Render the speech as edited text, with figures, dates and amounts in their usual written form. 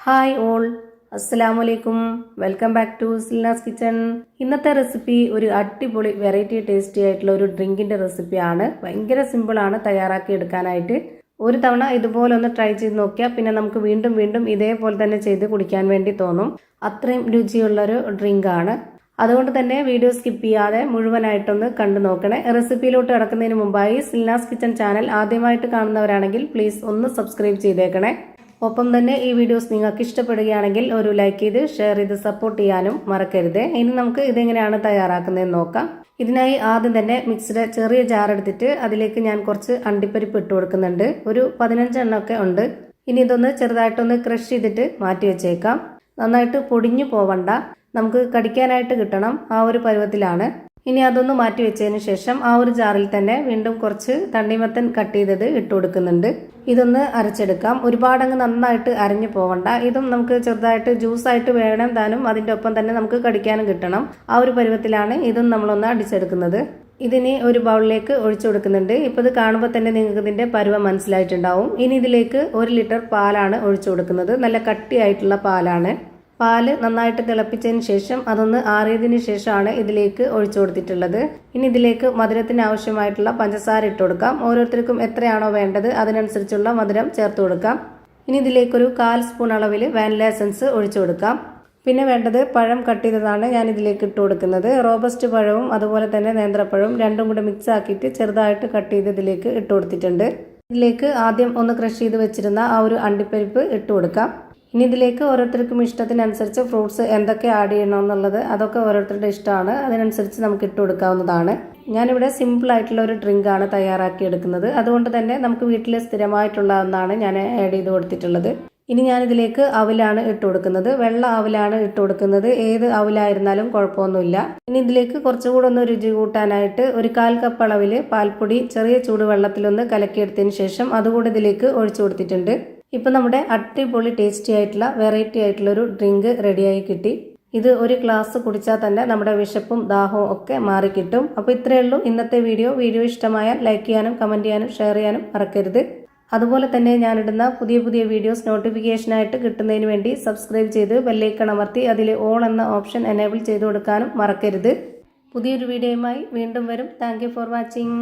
Hi all, അസ്സലാമലൈക്കും. Welcome back to Silnas kitchen. ഇന്നത്തെ recipe ഒരു അടിപൊളി വെറൈറ്റി ടേസ്റ്റി ആയിട്ടുള്ള ഒരു ഡ്രിങ്കിന്റെ റെസിപ്പിയാണ്. ഭയങ്കര സിമ്പിളാണ് തയ്യാറാക്കി എടുക്കാനായിട്ട്. ഒരു തവണ ഇതുപോലെ ഒന്ന് ട്രൈ ചെയ്ത് നോക്കിയാൽ പിന്നെ നമുക്ക് വീണ്ടും വീണ്ടും ഇതേപോലെ തന്നെ ചെയ്ത് കുടിക്കാൻ വേണ്ടി തോന്നും. അത്രയും രുചിയുള്ളൊരു ഡ്രിങ്കാണ്. അതുകൊണ്ട് തന്നെ വീഡിയോ സ്കിപ്പ് ചെയ്യാതെ മുഴുവനായിട്ടൊന്ന് കണ്ടു നോക്കണേ. റെസിപ്പിയിലോട്ട് കിടക്കുന്നതിന് മുമ്പായി സിൽനാസ് കിച്ചൺ ചാനൽ ആദ്യമായിട്ട് കാണുന്നവരാണെങ്കിൽ പ്ലീസ് ഒന്ന് സബ്സ്ക്രൈബ് ചെയ്തേക്കണേ. ഒപ്പം തന്നെ ഈ വീഡിയോസ് നിങ്ങൾക്ക് ഇഷ്ടപ്പെടുകയാണെങ്കിൽ ഒരു ലൈക്ക് ചെയ്ത് ഷെയർ ചെയ്ത് സപ്പോർട്ട് ചെയ്യാനും മറക്കരുത്. ഇനി നമുക്ക് ഇതെങ്ങനെയാണ് തയ്യാറാക്കുന്നതെന്ന് നോക്കാം. ഇതിനായി ആദ്യം തന്നെ മിക്സിയുടെ ചെറിയ ജാർ എടുത്തിട്ട് അതിലേക്ക് ഞാൻ കുറച്ച് അണ്ടിപ്പരിപ്പ് ഇട്ട് കൊടുക്കുന്നുണ്ട്. ഒരു 15 എണ്ണമൊക്കെ ഉണ്ട്. ഇനി ഇതൊന്ന് ചെറുതായിട്ടൊന്ന് ക്രഷ് ചെയ്തിട്ട് മാറ്റി വെച്ചേക്കാം. നന്നായിട്ട് പൊടിഞ്ഞു പോവണ്ട, നമുക്ക് കടിക്കാനായിട്ട് കിട്ടണം. ആ ഒരു പരുവത്തിലാണ്. ഇനി അതൊന്ന് മാറ്റി വെച്ചതിന് ശേഷം ആ ഒരു ജാറിൽ തന്നെ വീണ്ടും കുറച്ച് തണ്ണിമത്തൻ കട്ട് ചെയ്തത് ഇട്ട് കൊടുക്കുന്നുണ്ട്. ഇതൊന്ന് അരച്ചെടുക്കാം. ഒരുപാടങ്ങ് നന്നായിട്ട് അരഞ്ഞു പോവണ്ട. ഇതും നമുക്ക് ചെറുതായിട്ട് ജ്യൂസായിട്ട് വേണം താനും, അതിൻ്റെ ഒപ്പം തന്നെ നമുക്ക് കടിക്കാനും കിട്ടണം. ആ ഒരു പരുവത്തിലാണ് ഇതും നമ്മളൊന്ന് അടിച്ചെടുക്കുന്നത്. ഇതിന് ഒരു ബൗളിലേക്ക് ഒഴിച്ചു കൊടുക്കുന്നുണ്ട്. ഇപ്പോൾ ഇത് കാണുമ്പോൾ തന്നെ നിങ്ങൾക്ക് ഇതിൻ്റെ പരുവം മനസ്സിലായിട്ടുണ്ടാവും. ഇനി ഇതിലേക്ക് 1 ലിറ്റർ പാലാണ് ഒഴിച്ചു കൊടുക്കുന്നത്. നല്ല കട്ടിയായിട്ടുള്ള പാലാണ്. പാല് നന്നായിട്ട് തിളപ്പിച്ചതിന് ശേഷം അതൊന്ന് ആറിയതിന് ശേഷമാണ് ഇതിലേക്ക് ഒഴിച്ചു കൊടുത്തിട്ടുള്ളത്. ഇനി ഇതിലേക്ക് മധുരത്തിന് ആവശ്യമായിട്ടുള്ള പഞ്ചസാര ഇട്ട് കൊടുക്കാം. ഓരോരുത്തർക്കും എത്രയാണോ വേണ്ടത് അതിനനുസരിച്ചുള്ള മധുരം ചേർത്ത് കൊടുക്കാം. ഇനി ഇതിലേക്കൊരു 1/4 സ്പൂൺ അളവിൽ വാനില എസൻസ് ഒഴിച്ചു കൊടുക്കാം. പിന്നെ വേണ്ടത് പഴം കട്ട് ചെയ്തതാണ് ഞാൻ ഇതിലേക്ക് ഇട്ട് കൊടുക്കുന്നത്. റോബസ്റ്റ് പഴവും അതുപോലെ തന്നെ നേന്ത്രപ്പഴവും രണ്ടും കൂടെ മിക്സ് ആക്കിയിട്ട് ചെറുതായിട്ട് കട്ട് ചെയ്ത് ഇതിലേക്ക് ഇട്ട് കൊടുത്തിട്ടുണ്ട്. ഇതിലേക്ക് ആദ്യം ഒന്ന് ക്രഷ് ചെയ്ത് വെച്ചിരുന്ന ആ ഒരു അണ്ടിപ്പരിപ്പ് ഇട്ട് കൊടുക്കാം. ഇനി ഇതിലേക്ക് ഓരോരുത്തർക്കും ഇഷ്ടത്തിനനുസരിച്ച് ഫ്രൂട്ട്സ് എന്തൊക്കെ ആഡ് ചെയ്യണമെന്നുള്ളത് അതൊക്കെ ഓരോരുത്തരുടെ ഇഷ്ടമാണ്. അതിനനുസരിച്ച് നമുക്ക് ഇട്ട് കൊടുക്കാവുന്നതാണ്. ഞാനിവിടെ സിമ്പിൾ ആയിട്ടുള്ള ഒരു ഡ്രിങ്കാണ് തയ്യാറാക്കി എടുക്കുന്നത്. അതുകൊണ്ട് തന്നെ നമുക്ക് വീട്ടിൽ സ്ഥിരമായിട്ടുള്ള ഒന്നാണ് ഞാൻ ആഡ് ചെയ്ത് കൊടുത്തിട്ടുള്ളത്. ഇനി ഞാനിതിലേക്ക് അവിലാണ് ഇട്ട് കൊടുക്കുന്നത്. വെള്ള അവിലാണ് ഇട്ട് കൊടുക്കുന്നത്. ഏത് അവിലായിരുന്നാലും കുഴപ്പമൊന്നുമില്ല. ഇനി ഇതിലേക്ക് കുറച്ചുകൂടെ ഒന്ന് രുചി കൂട്ടാനായിട്ട് ഒരു 1/4 കപ്പ് അളവിൽ പാൽപ്പൊടി ചെറിയ ചൂടുവെള്ളത്തിലൊന്ന് കലക്കിയെടുത്തതിന് ശേഷം അതുകൂടെ ഇതിലേക്ക് ഒഴിച്ചു കൊടുത്തിട്ടുണ്ട്. ഇപ്പം നമ്മുടെ അടിപൊളി ടേസ്റ്റി ആയിട്ടുള്ള വെറൈറ്റി ആയിട്ടുള്ളൊരു ഡ്രിങ്ക് റെഡിയായി കിട്ടി. ഇത് ഒരു ഗ്ലാസ് കുടിച്ചാൽ തന്നെ നമ്മുടെ വിശപ്പും ദാഹവും ഒക്കെ മാറിക്കിട്ടും. അപ്പോൾ ഇത്രയേ ഉള്ളൂ ഇന്നത്തെ വീഡിയോ ഇഷ്ടമായാൽ ലൈക്ക് ചെയ്യാനും കമൻറ്റ് ചെയ്യാനും ഷെയർ ചെയ്യാനും മറക്കരുത്. അതുപോലെ തന്നെ ഞാനിടുന്ന പുതിയ പുതിയ വീഡിയോസ് നോട്ടിഫിക്കേഷനായിട്ട് കിട്ടുന്നതിന് വേണ്ടി സബ്സ്ക്രൈബ് ചെയ്ത് ബെല്ലൈക്കൺ അമർത്തി അതിൽ ഓൾ എന്ന ഓപ്ഷൻ എനേബിൾ ചെയ്ത് കൊടുക്കാനും മറക്കരുത്. പുതിയൊരു വീഡിയോയുമായി വീണ്ടും വരും. Thank you for watching.